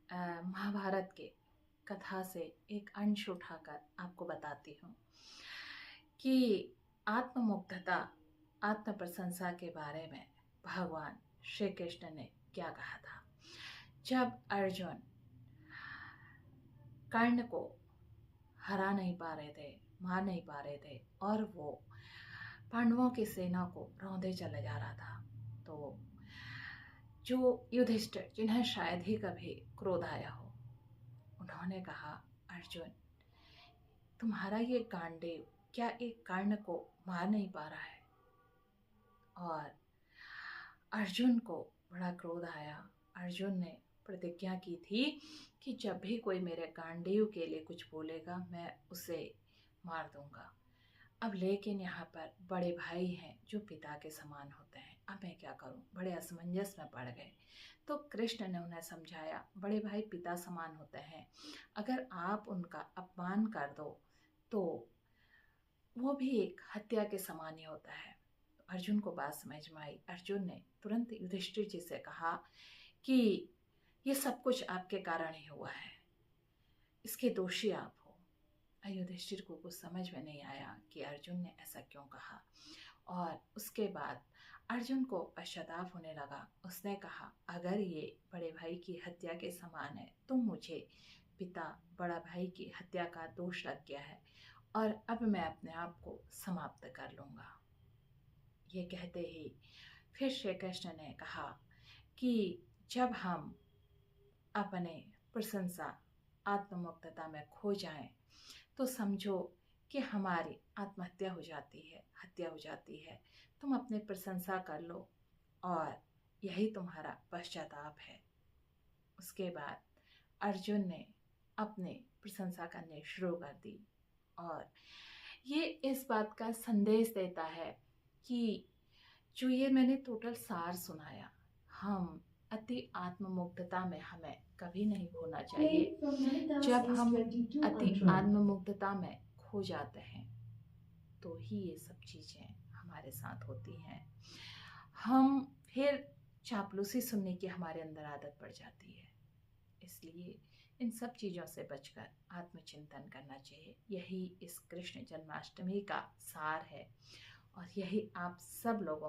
महाभारत के कथा से एक अंश उठाकर आपको बताती हूँ कि आत्ममुग्धता, आत्म प्रशंसा के बारे में भगवान श्री कृष्ण ने क्या कहा था। जब अर्जुन कर्ण को हरा नहीं पा रहे थे, मार नहीं पा रहे थे और वो पांडवों की सेना को रौंदे चले जा रहा था, तो जो युधिष्ठिर, जिन्हें शायद ही कभी क्रोध आया हो, उन्होंने कहा, अर्जुन तुम्हारा ये गांडीव क्या एक कर्ण को मार नहीं पा रहा है। और अर्जुन को बड़ा क्रोध आया। अर्जुन ने प्रतिज्ञा की थी कि जब भी कोई मेरे गांडीव के लिए कुछ बोलेगा मैं उसे मार दूंगा। अब लेकिन यहाँ पर बड़े भाई हैं जो पिता के समान होते हैं, अब मैं क्या करूं, बड़े असमंजस में पड़ गए। तो कृष्ण ने उन्हें समझाया, बड़े भाई पिता समान होते हैं, अगर आप उनका अपमान कर दो तो वो भी एक हत्या के समान ही होता है। तो अर्जुन को बात समझ में आई। अर्जुन ने तुरंत युधिष्ठिर जी से कहा कि ये सब कुछ आपके कारण ही हुआ है, इसके दोषी आप हो। युधिष्ठिर को कुछ समझ में नहीं आया कि अर्जुन ने ऐसा क्यों कहा। और उसके बाद अर्जुन को पश्चाताप होने लगा। उसने कहा, अगर ये बड़े भाई की हत्या के समान है तो मुझे पिता बड़ा भाई की हत्या का दोष लग गया है और अब मैं अपने आप को समाप्त कर लूँगा। ये कहते ही फिर श्री कृष्ण ने कहा कि जब हम अपने प्रशंसा आत्ममुक्तता में खो जाएं तो समझो कि हमारी आत्महत्या हो जाती है, हत्या हो जाती है। तुम अपनी प्रशंसा कर लो और यही तुम्हारा पश्चाताप है। उसके बाद अर्जुन ने अपने प्रशंसा करने शुरू कर दी और ये इस बात का संदेश देता है कि जो ये मैंने टोटल सार सुनाया, हम अति आत्ममुग्धता में हमें कभी नहीं खोना चाहिए। जब हम अति आत्ममुग्धता में खो जाते हैं तो ही ये सब चीज़ें हमारे साथ होती हैं। हम फिर चापलूसी सुनने की हमारे अंदर आदत पड़ जाती है। इसलिए इन सब चीज़ों से बचकर आत्मचिंतन करना चाहिए। यही इस कृष्ण जन्माष्टमी का सार है और यही आप सब लोगों